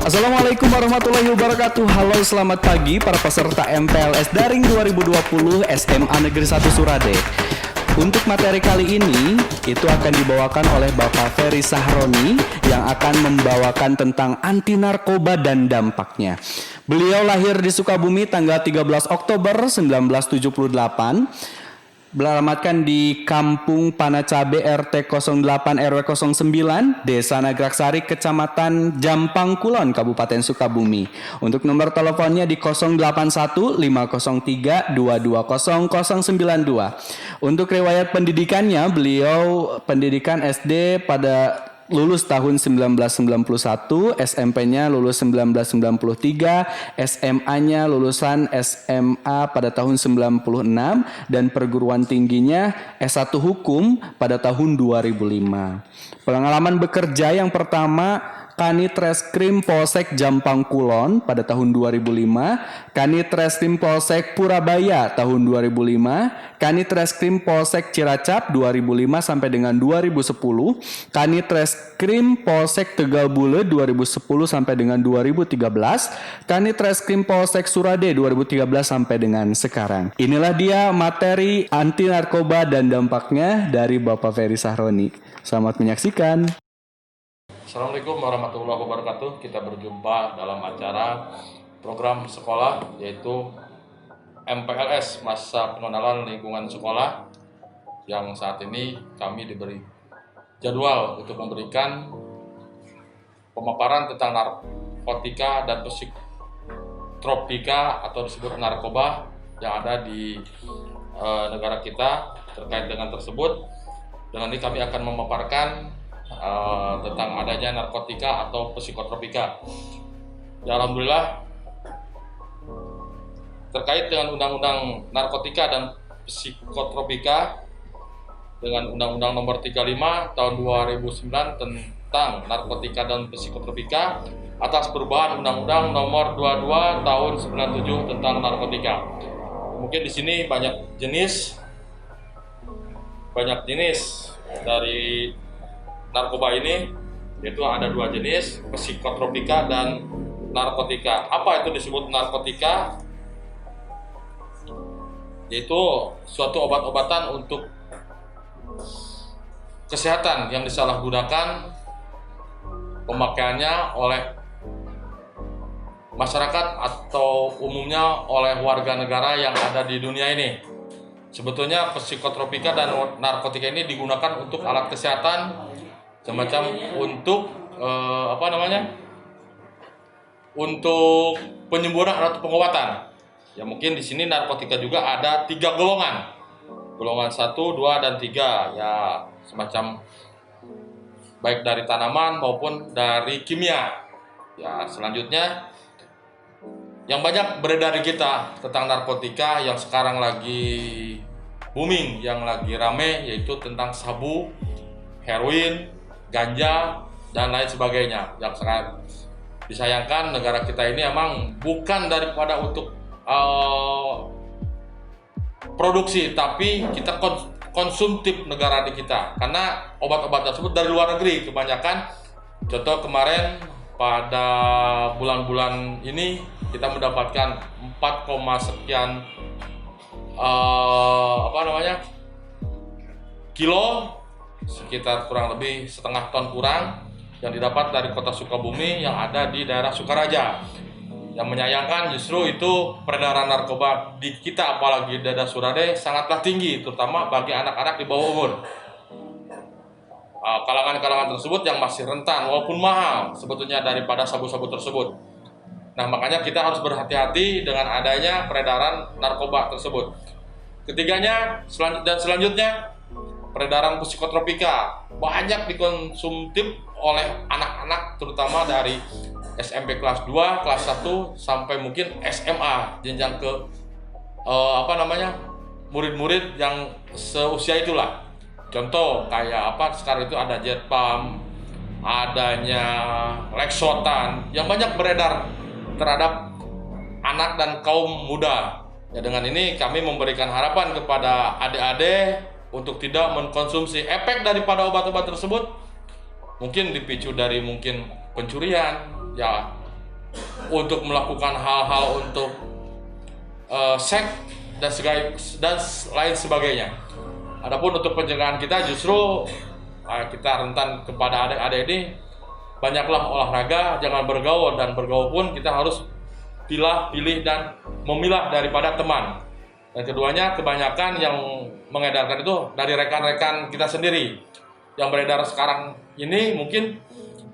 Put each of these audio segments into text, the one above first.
Assalamualaikum warahmatullahi wabarakatuh. Halo, selamat pagi para peserta MPLS Daring 2020 SMA Negeri 1 Surade. Untuk materi kali ini itu akan dibawakan oleh Bapak Ferry Sahroni yang akan membawakan tentang anti narkoba dan dampaknya. Beliau lahir di Sukabumi tanggal 13 Oktober 1978. Beralamatkan di Kampung Panacabe RT 08 RW 09 Desa Nagraksari Kecamatan Jampang Kulon Kabupaten Sukabumi. Untuk nomor teleponnya di 081 503 220 092. Untuk riwayat pendidikannya, beliau pendidikan SD pada lulus tahun 1991, SMP-nya lulus 1993, SMA-nya lulusan SMA pada tahun 96, dan perguruan tingginya S1 Hukum pada tahun 2005. Pengalaman bekerja yang pertama, Kanit Reskrim Polsek Jampang Kulon pada tahun 2005, Kanit Reskrim Polsek Purabaya tahun 2005, Kanit Reskrim Polsek Cilacap 2005 sampai dengan 2010, Kanit Reskrim Polsek Tegal Bule 2010 sampai dengan 2013, Kanit Reskrim Polsek Surade 2013 sampai dengan sekarang. Inilah dia materi anti narkoba dan dampaknya dari Bapak Ferry Sahroni. Selamat menyaksikan. Assalamualaikum warahmatullahi wabarakatuh. Kita berjumpa dalam acara program sekolah yaitu MPLS, Masa Pengenalan Lingkungan Sekolah, yang saat ini kami diberi jadwal untuk memberikan pemaparan tentang narkotika dan psikotropika atau disebut narkoba yang ada di negara kita. Terkait dengan tersebut, dengan ini kami akan memaparkan tentang adanya narkotika atau psikotropika. Ya, alhamdulillah, terkait dengan undang-undang narkotika dan psikotropika dengan undang-undang nomor 35 tahun 2009 tentang narkotika dan psikotropika atas perubahan undang-undang nomor 22 tahun 97 tentang narkotika. Mungkin di sini banyak jenis dari narkoba ini, yaitu ada dua jenis, psikotropika dan narkotika. Apa itu disebut narkotika? Yaitu suatu obat-obatan untuk kesehatan yang disalahgunakan pemakaiannya oleh masyarakat atau umumnya oleh warga negara yang ada di dunia ini. Sebetulnya psikotropika dan narkotika ini digunakan untuk alat kesehatan, semacam untuk untuk penyembuhan atau pengobatan. Ya, mungkin di sini narkotika juga ada 3 golongan. Golongan 1, 2, dan 3. Ya, semacam baik dari tanaman maupun dari kimia. Ya, selanjutnya yang banyak beredar di kita tentang narkotika yang sekarang lagi booming, yang lagi rame, yaitu tentang sabu, heroin, ganja, dan lain sebagainya. Yang sangat disayangkan, negara kita ini emang bukan daripada untuk produksi, tapi kita konsumtif negara di kita, karena obat-obat tersebut dari luar negeri kebanyakan. Contoh kemarin pada bulan-bulan ini kita mendapatkan 4, sekian kilo, sekitar kurang lebih setengah ton kurang, yang didapat dari kota Sukabumi yang ada di daerah Sukaraja. Yang menyayangkan justru itu peredaran narkoba di kita, apalagi di daerah Surade, sangatlah tinggi, terutama bagi anak-anak di bawah umur. Kalangan-kalangan tersebut yang masih rentan walaupun mahal sebetulnya daripada sabu-sabu tersebut. Nah, makanya kita harus berhati-hati dengan adanya peredaran narkoba tersebut. Ketiganya dan selanjutnya, peredaran psikotropika banyak dikonsumtif oleh anak-anak, terutama dari SMP kelas 2, kelas 1 sampai mungkin SMA, jenjang ke murid-murid yang seusia itulah. Contoh kayak sekarang itu ada Jetpam, adanya Lexotan yang banyak beredar terhadap anak dan kaum muda. Ya, dengan ini kami memberikan harapan kepada adik-adik untuk tidak mengkonsumsi. Efek daripada obat-obat tersebut mungkin dipicu dari pencurian, ya untuk melakukan hal-hal untuk seks dan lain sebagainya. Adapun untuk pencegahan kita justru kita rentan kepada adik-adik ini, banyaklah olahraga, jangan bergaul, dan bergaul pun kita harus pilih dan memilah daripada teman. Dan keduanya, kebanyakan yang mengedarkan itu dari rekan-rekan kita sendiri. Yang beredar sekarang ini mungkin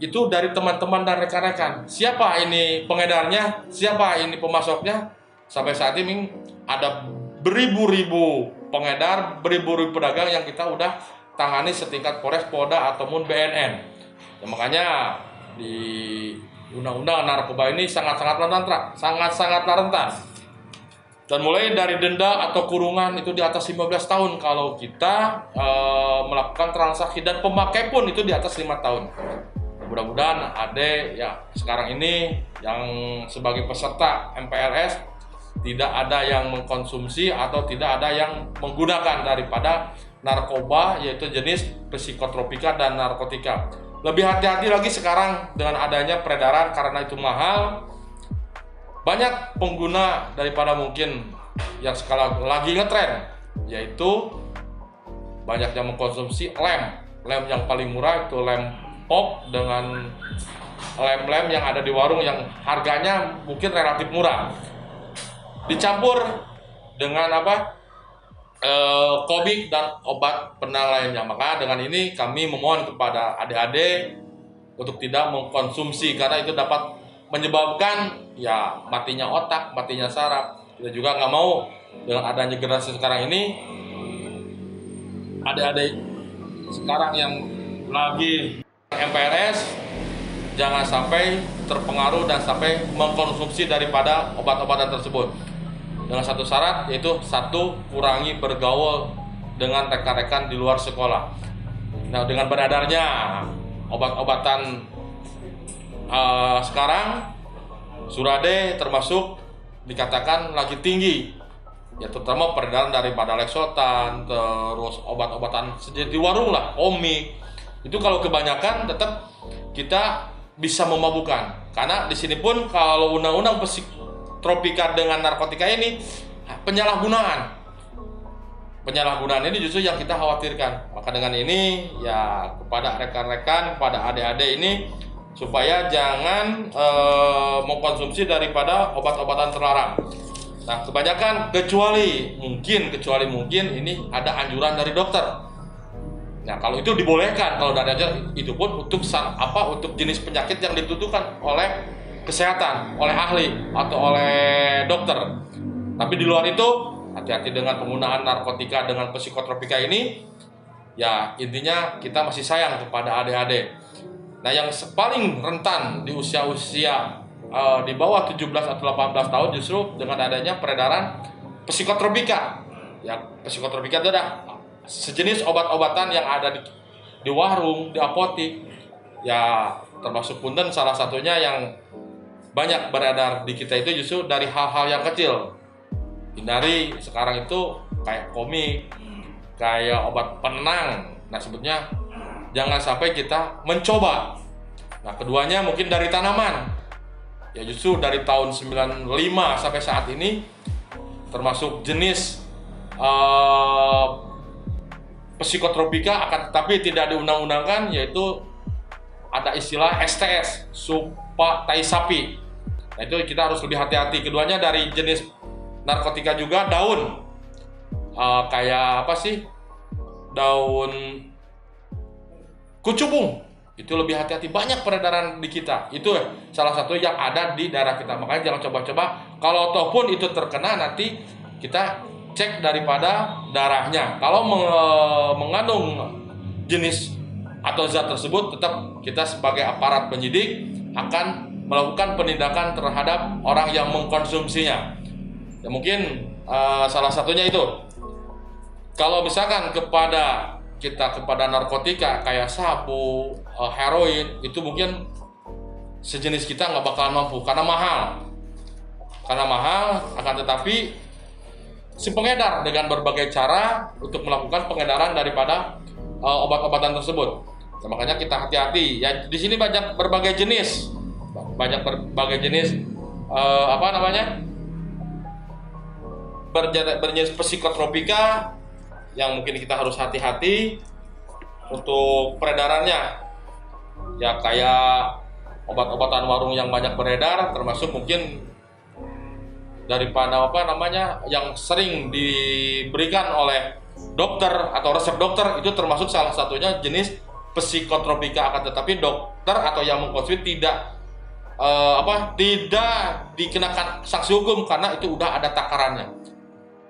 itu dari teman-teman dan rekan-rekan. Siapa ini pengedarnya, siapa ini pemasoknya? Sampai saat ini ada beribu-ribu pengedar, beribu-ribu pedagang yang kita udah tangani setingkat Polres, Polda, ataupun BNN. Ya, makanya di undang-undang narkoba ini sangat-sangat rentan. Dan mulai dari denda atau kurungan itu di atas 15 tahun kalau kita melakukan transaksi, dan pemakai pun itu di atas 5 tahun. Mudah-mudahan adik ya sekarang ini yang sebagai peserta MPLS tidak ada yang mengkonsumsi atau tidak ada yang menggunakan daripada narkoba, yaitu jenis psikotropika dan narkotika. Lebih hati-hati lagi sekarang dengan adanya peredaran, karena itu mahal. Banyak pengguna daripada mungkin yang sekarang lagi ngetren, yaitu banyak yang mengkonsumsi lem yang paling murah itu lem pop, dengan lem-lem yang ada di warung yang harganya mungkin relatif murah, dicampur dengan komik dan obat penenang lainnya. Maka dengan ini kami memohon kepada adik-adik untuk tidak mengkonsumsi, karena itu dapat menyebabkan ya matinya otak, matinya saraf. Kita juga nggak mau dengan adanya generasi sekarang ini, adik-adik sekarang yang lagi MPLS jangan sampai terpengaruh dan sampai mengkonsumsi daripada obat-obatan tersebut. Dengan satu syarat, yaitu satu, kurangi bergaul dengan rekan-rekan di luar sekolah. Nah, dengan beredarnya obat-obatan sekarang, Surade termasuk dikatakan lagi tinggi, ya terutama peredaran daripada Lexotan, terus obat-obatan di warung lah, komik. Itu kalau kebanyakan tetap kita bisa memabukkan, karena di sini pun kalau undang-undang psikotropika dengan narkotika ini penyalahgunaan ini justru yang kita khawatirkan. Maka dengan ini ya kepada rekan-rekan, kepada adik-adik ini, supaya jangan mengkonsumsi daripada obat-obatan terlarang. Nah, kebanyakan kecuali mungkin ini ada anjuran dari dokter. Nah, kalau itu dibolehkan, kalau dari aja itu pun untuk jenis penyakit yang ditentukan oleh kesehatan, oleh ahli atau oleh dokter. Tapi di luar itu, hati-hati dengan penggunaan narkotika dengan psikotropika ini. Ya, intinya kita masih sayang kepada adik-adik. Nah, yang paling rentan di usia-usia di bawah 17 atau 18 tahun justru dengan adanya peredaran psikotropika. Ya, psikotropika itu adalah sejenis obat-obatan yang ada di warung, di apotik. Ya, termasuk punten salah satunya yang banyak beredar di kita itu justru dari hal-hal yang kecil. Hindari sekarang itu kayak komik, kayak obat penenang. Nah, sebutnya jangan sampai kita mencoba. Nah, keduanya mungkin dari tanaman. Ya, justru dari tahun 95 sampai saat ini termasuk jenis psikotropika tapi tidak diundang-undangkan, yaitu ada istilah STS, supa tai sapi. Nah, itu kita harus lebih hati-hati. Keduanya dari jenis narkotika juga, daun kayak daun kucubung, itu lebih hati-hati, banyak peredaran di kita. Itu salah satu yang ada di daerah kita. Makanya jangan coba-coba. Kalau ataupun itu terkena, nanti kita cek daripada darahnya. Kalau mengandung jenis atau zat tersebut, tetap kita sebagai aparat penyidik akan melakukan penindakan terhadap orang yang mengkonsumsinya. Ya, mungkin salah satunya itu. Kalau misalkan kepada narkotika kayak sabu, heroin, itu mungkin sejenis kita nggak bakalan mampu karena mahal. Akan tetapi si pengedar dengan berbagai cara untuk melakukan pengedaran daripada obat-obatan tersebut. Nah, makanya kita hati-hati. Ya, di sini banyak berbagai jenis. banyak berbagai jenis berjenis psikotropika yang mungkin kita harus hati-hati untuk peredarannya. Ya kayak obat-obatan warung yang banyak beredar, termasuk mungkin daripada yang sering diberikan oleh dokter atau resep dokter, itu termasuk salah satunya jenis psikotropika. Akan tetapi dokter atau yang mengkonsumsi tidak dikenakan sanksi hukum karena itu udah ada takarannya.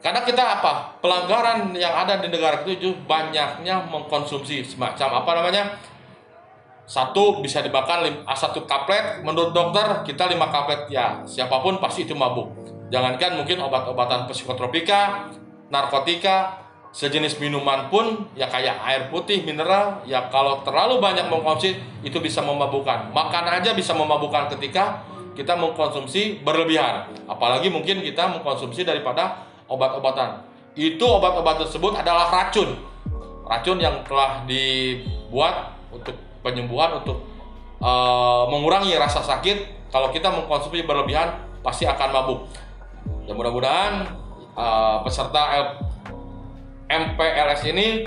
Karena kita pelanggaran yang ada di negara itu banyaknya mengkonsumsi semacam satu bisa dimakan satu kaplet, menurut dokter kita 5 kaplet, ya siapapun pasti itu mabuk. Jangankan mungkin obat-obatan psikotropika, narkotika, sejenis minuman pun ya kayak air putih, mineral, ya kalau terlalu banyak mengkonsumsi itu bisa memabukkan. Makan aja bisa memabukkan ketika kita mengkonsumsi berlebihan. Apalagi mungkin kita mengkonsumsi daripada obat-obatan. Itu obat-obat tersebut adalah racun. Racun yang telah dibuat untuk penyembuhan, untuk mengurangi rasa sakit. Kalau kita mengkonsumsi berlebihan pasti akan mabuk. Ya mudah-mudahan peserta MPLS ini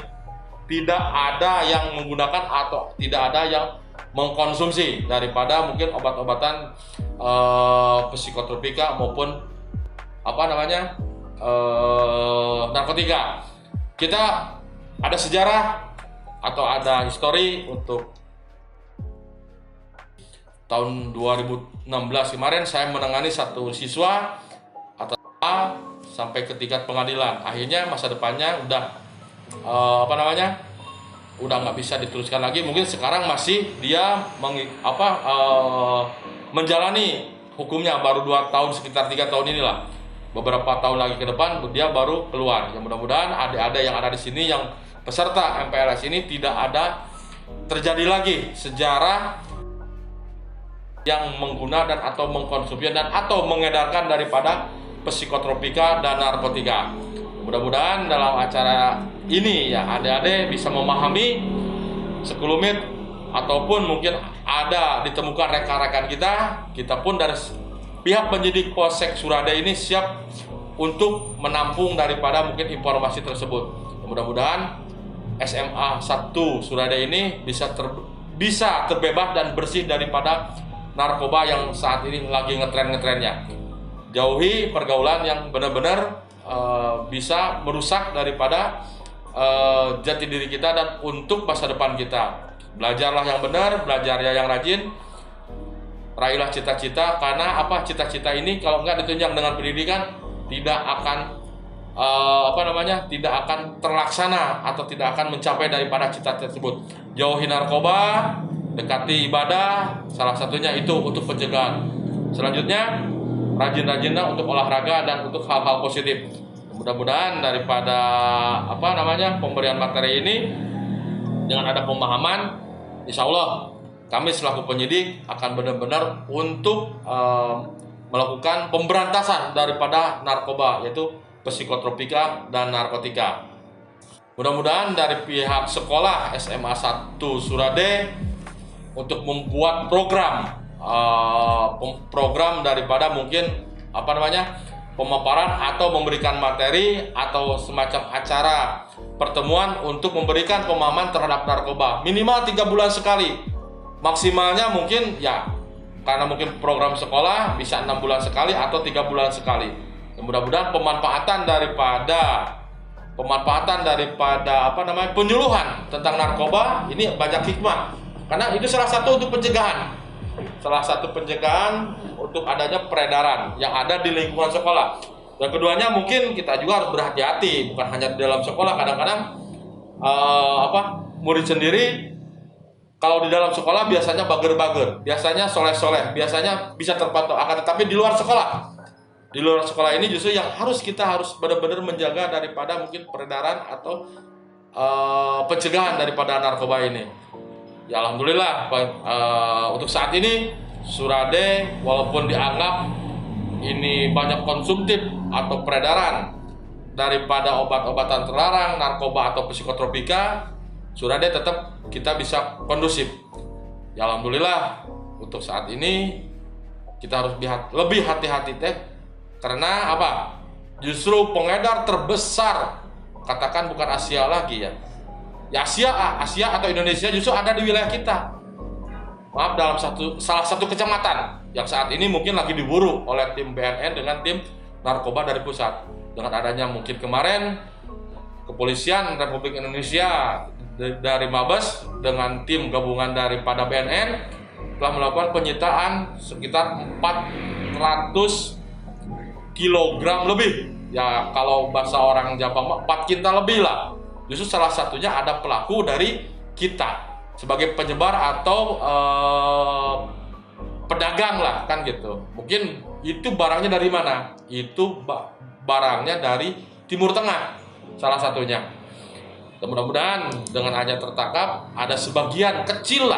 tidak ada yang menggunakan atau tidak ada yang mengkonsumsi daripada mungkin obat-obatan psikotropika maupun narkotika. Kita ada sejarah atau ada histori untuk tahun 2016 kemarin saya menangani satu siswa atau sampai ke tingkat pengadilan. Akhirnya masa depannya udah udah nggak bisa diteruskan lagi. Mungkin sekarang masih dia menjalani hukumnya baru 2 tahun, sekitar 3 tahun inilah. Beberapa tahun lagi ke depan dia baru keluar. Ya mudah-mudahan adik-adik yang ada di sini yang peserta MPLS ini tidak ada terjadi lagi sejarah yang menggunakan dan atau mengkonsumsi dan atau mengedarkan daripada psikotropika dan narkotika. Mudah-mudahan dalam acara ini ya adik-adik bisa memahami sekelumit ataupun mungkin ada ditemukan rekan-rekan kita pun dari pihak penyidik Polsek Surade ini siap untuk menampung daripada mungkin informasi tersebut. Mudah-mudahan SMA 1 Surade ini bisa terbebas dan bersih daripada narkoba yang saat ini lagi ngetren-ngetrennya. Jauhi pergaulan yang benar-benar bisa merusak daripada jati diri kita dan untuk masa depan kita. Belajarlah yang benar, belajarlah yang rajin, raihlah cita-cita, karena cita-cita ini kalau nggak ditunjang dengan pendidikan tidak akan tidak akan terlaksana atau tidak akan mencapai daripada cita tersebut. Jauhi narkoba, dekati ibadah, salah satunya itu untuk pencegahan. Selanjutnya rajin-rajinlah untuk olahraga dan untuk hal-hal positif. Mudah-mudahan daripada pemberian materi ini dengan ada pemahaman, insya Allah kami selaku penyidik akan benar-benar untuk melakukan pemberantasan daripada narkoba, yaitu psikotropika dan narkotika. Mudah-mudahan dari pihak sekolah SMA 1 Surade untuk membuat program daripada mungkin pemaparan atau memberikan materi atau semacam acara pertemuan untuk memberikan pemahaman terhadap narkoba minimal 3 bulan sekali, maksimalnya mungkin ya karena mungkin program sekolah bisa 6 bulan sekali atau 3 bulan sekali. Mudah-mudahan pemanfaatan daripada penyuluhan tentang narkoba ini banyak hikmah, karena itu salah satu untuk pencegahan. Salah satu pencegahan untuk adanya peredaran yang ada di lingkungan sekolah. Dan keduanya mungkin kita juga harus berhati-hati, bukan hanya di dalam sekolah. Kadang-kadang murid sendiri kalau di dalam sekolah biasanya bager-bager, biasanya soleh-soleh, biasanya bisa terpantau. Akan tetapi di luar sekolah ini justru yang kita harus benar-benar menjaga daripada mungkin peredaran atau pencegahan daripada narkoba ini. Ya alhamdulillah untuk saat ini Surade walaupun dianggap ini banyak konsumtif atau peredaran daripada obat-obatan terlarang, narkoba atau psikotropika, Surade tetap kita bisa kondusif. Ya alhamdulillah untuk saat ini kita harus lebih hati-hati teh, karena apa? Justru pengedar terbesar, katakan bukan Asia lagi ya, Asia atau Indonesia justru ada di wilayah kita. Maaf, dalam salah satu kecamatan yang saat ini mungkin lagi diburu oleh tim BNN dengan tim narkoba dari pusat. Dengan adanya mungkin kemarin Kepolisian Republik Indonesia dari Mabes dengan tim gabungan daripada BNN telah melakukan penyitaan sekitar 400 kilogram lebih. Ya kalau bahasa orang Jawa 4 kintal lebih lah. Justru salah satunya ada pelaku dari kita sebagai penyebar atau pedagang lah kan gitu. Mungkin itu barangnya dari mana? Itu barangnya dari Timur Tengah salah satunya. Dan mudah-mudahan dengan hanya tertangkap ada sebagian kecil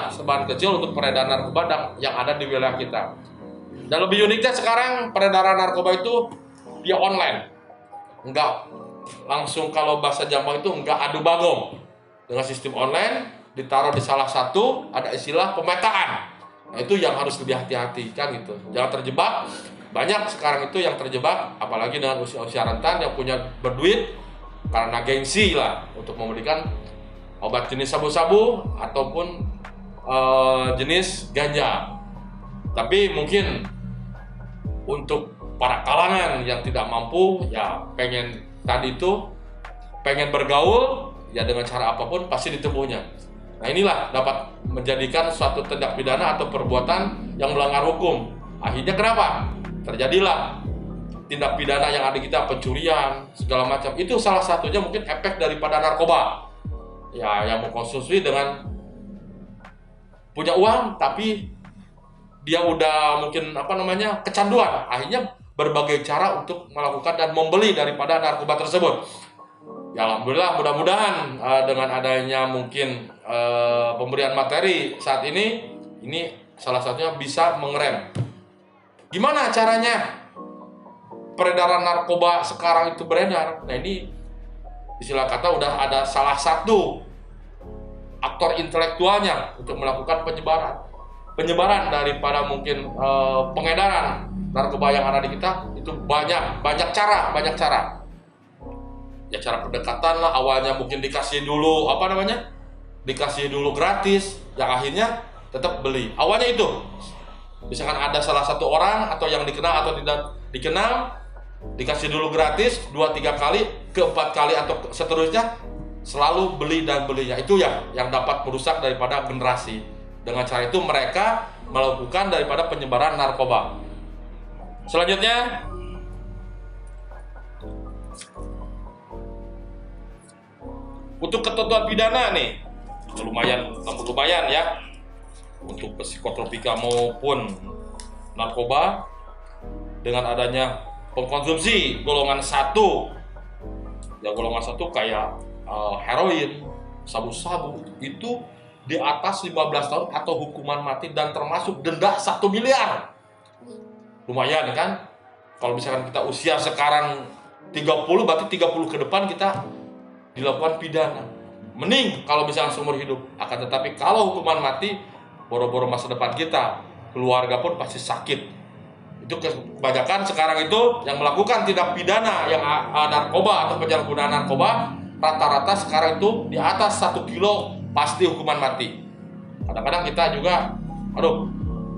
untuk peredaran narkoba yang ada di wilayah kita. Dan lebih uniknya sekarang peredaran narkoba itu via online. Enggak langsung, kalau bahasa Jawa itu enggak adu bagong. Dengan sistem online ditaruh di salah satu, ada istilah pemetaan. Nah itu yang harus lebih hati-hati kan gitu. Jangan terjebak. Banyak sekarang itu yang terjebak, apalagi dengan usia-usia rentan yang punya berduit karena gengsi lah untuk memberikan obat jenis sabu-sabu ataupun jenis ganja. Tapi mungkin untuk para kalangan yang tidak mampu, ya pengen bergaul, ya dengan cara apapun pasti ditempuhnya. Nah inilah dapat menjadikan suatu tindak pidana atau perbuatan yang melanggar hukum. Akhirnya kenapa? Terjadilah tindak pidana yang ada kita, pencurian, segala macam. Itu salah satunya mungkin efek daripada narkoba. Ya, yang mengkonsumsi dengan punya uang, tapi dia udah mungkin kecanduan. Akhirnya berbagai cara untuk melakukan dan membeli daripada narkoba tersebut. Ya alhamdulillah, mudah-mudahan dengan adanya mungkin pemberian materi saat ini salah satunya bisa mengerem. Gimana caranya peredaran narkoba sekarang itu beredar? Nah ini istilah kata udah ada salah satu aktor intelektualnya untuk melakukan penyebaran daripada mungkin pengedaran narkoba yang ada di kita. Itu banyak cara. Ya cara pendekatan lah, awalnya mungkin dikasih dulu gratis, yang akhirnya tetap beli. Awalnya itu misalkan ada salah satu orang atau yang dikenal atau tidak dikenal, dikasih dulu gratis 2-3 kali, ke 4 kali atau seterusnya, selalu beli dan belinya. Itu yang dapat merusak daripada generasi. Dengan cara itu mereka melakukan daripada penyebaran narkoba. Selanjutnya, untuk ketentuan pidana nih lumayan ya, untuk psikotropika maupun narkoba. Dengan adanya pengkonsumsi golongan 1, ya golongan 1 kayak heroin, sabu-sabu, itu di atas 15 tahun atau hukuman mati dan termasuk denda 1 miliar. Lumayan kan? Kalau misalkan kita usia sekarang 30, berarti 30 ke depan kita dilakukan pidana. Mending kalau misalkan seumur hidup. Akan tetapi kalau hukuman mati, boro-boro masa depan kita, keluarga pun pasti sakit. Itu kebanyakan sekarang itu yang melakukan tindak pidana yang narkoba atau penyalahgunaan narkoba, rata-rata sekarang itu di atas 1 kilo pasti hukuman mati. Kadang-kadang kita juga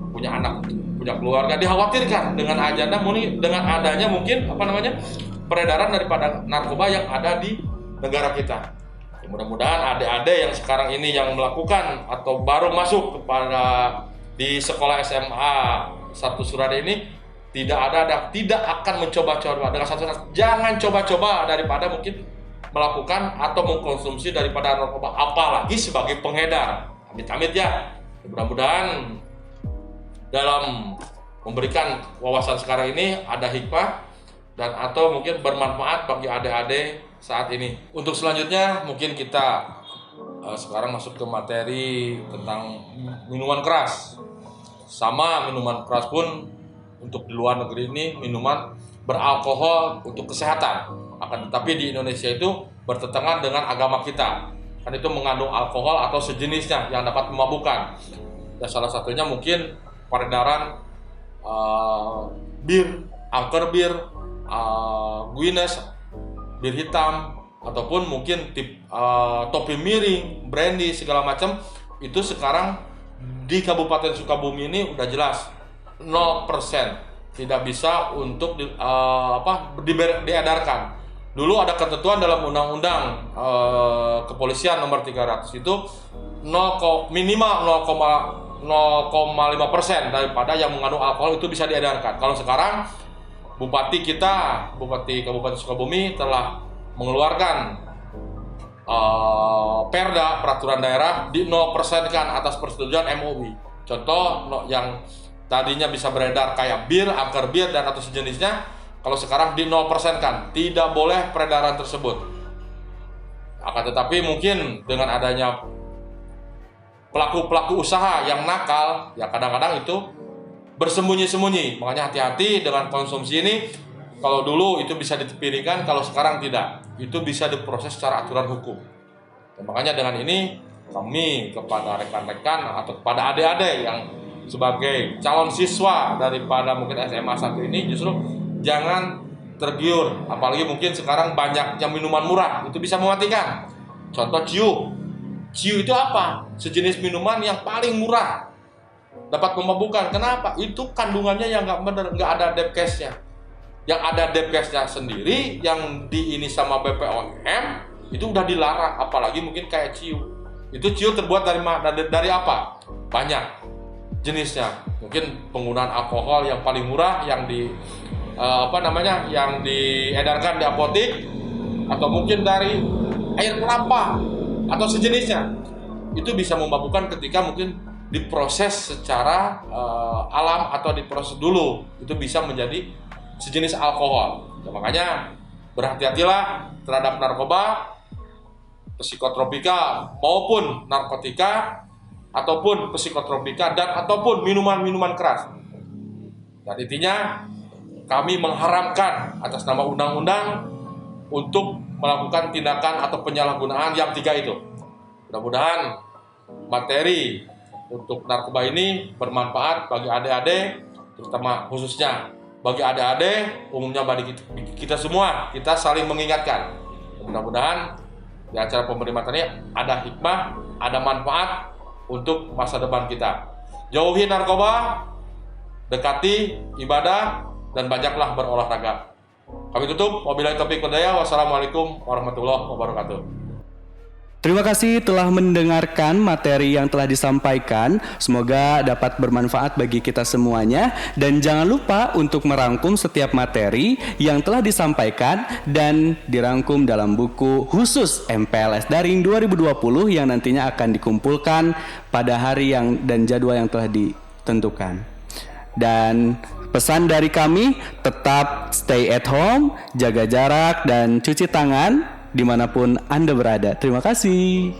punya anak, punya keluarga, dikhawatirkan dengan adanya mungkin peredaran daripada narkoba yang ada di negara kita. Ya, mudah-mudahan adik-adik yang sekarang ini yang melakukan atau baru masuk di sekolah SMA 1 Surade ini tidak akan mencoba-coba. Dengan satu, jangan coba-coba daripada mungkin melakukan atau mengkonsumsi daripada narkoba, apalagi sebagai pengedar. Amit-amit ya. Mudah-mudahan dalam memberikan wawasan sekarang ini ada hikmah dan atau mungkin bermanfaat bagi adik-adik saat ini. Untuk selanjutnya mungkin kita sekarang masuk ke materi tentang minuman keras. Sama minuman keras pun untuk di luar negeri ini minuman beralkohol untuk kesehatan. Akan tetapi di Indonesia itu bertentangan dengan agama kita. Kan itu mengandung alkohol atau sejenisnya yang dapat memabukkan. Dan salah satunya mungkin peredaran bir, angker bir, Guinness, bir hitam, ataupun mungkin topi miring, brandy segala macam, itu sekarang di Kabupaten Sukabumi ini udah jelas 0%, tidak bisa untuk diedarkan. Dulu ada ketentuan dalam Undang-Undang Kepolisian nomor 300 itu minimal 0,5% daripada yang mengandung alkohol itu bisa diedarkan. Kalau sekarang Bupati Kabupaten Sukabumi telah mengeluarkan perda peraturan daerah di 0% kan atas persetujuan MUI. Contoh yang tadinya bisa beredar kayak bir, angker bir dan atau sejenisnya, kalau sekarang di 0% kan tidak boleh peredaran tersebut. Akan tetapi mungkin dengan adanya pelaku usaha yang nakal, ya kadang-kadang itu bersembunyi-sembunyi. Makanya hati-hati dengan konsumsi ini. Kalau dulu itu bisa dipikirkan, kalau sekarang tidak, itu bisa diproses secara aturan hukum. Dan makanya dengan ini kami kepada rekan-rekan atau kepada adik-adik yang sebagai calon siswa daripada mungkin SMA 1 ini, justru jangan tergiur. Apalagi mungkin sekarang banyak yang minuman murah, itu bisa mematikan. Contoh ciu. Ciu itu apa? Sejenis minuman yang paling murah, dapat memabukkan. Kenapa? Itu kandungannya yang nggak ada depkesnya. Yang ada depkesnya sendiri, yang ini sama BPOM itu udah dilarang. Apalagi mungkin kayak ciu. Itu ciu terbuat dari apa? Banyak jenisnya. Mungkin penggunaan alkohol yang paling murah yang yang diedarkan di apotik, atau mungkin dari air kelapa atau sejenisnya. Itu bisa memabukkan ketika mungkin diproses secara alam atau diproses dulu. Itu bisa menjadi sejenis alkohol. Ya, makanya berhati-hatilah terhadap narkoba, psikotropika maupun narkotika, ataupun psikotropika dan ataupun minuman-minuman keras. Dan intinya kami mengharamkan atas nama undang-undang untuk melakukan tindakan atau penyalahgunaan yang 3 itu. Mudah-mudahan materi untuk narkoba ini bermanfaat bagi adik-adik, terutama khususnya bagi adik-adik, umumnya bagi kita semua. Kita saling mengingatkan. Mudah-mudahan di acara pemberitaan ini ada hikmah, ada manfaat untuk masa depan kita. Jauhi narkoba, dekati ibadah, dan banyaklah berolahraga. Kami tutup. Wabillahi taufiq wal hidayah. Wassalamualaikum warahmatullahi wabarakatuh. Terima kasih telah mendengarkan materi yang telah disampaikan. Semoga dapat bermanfaat bagi kita semuanya. Dan jangan lupa untuk merangkum setiap materi yang telah disampaikan dan dirangkum dalam buku khusus MPLS Daring 2020 yang nantinya akan dikumpulkan pada hari dan jadwal yang telah ditentukan. Dan pesan dari kami, tetap stay at home, jaga jarak dan cuci tangan dimanapun Anda berada. Terima kasih.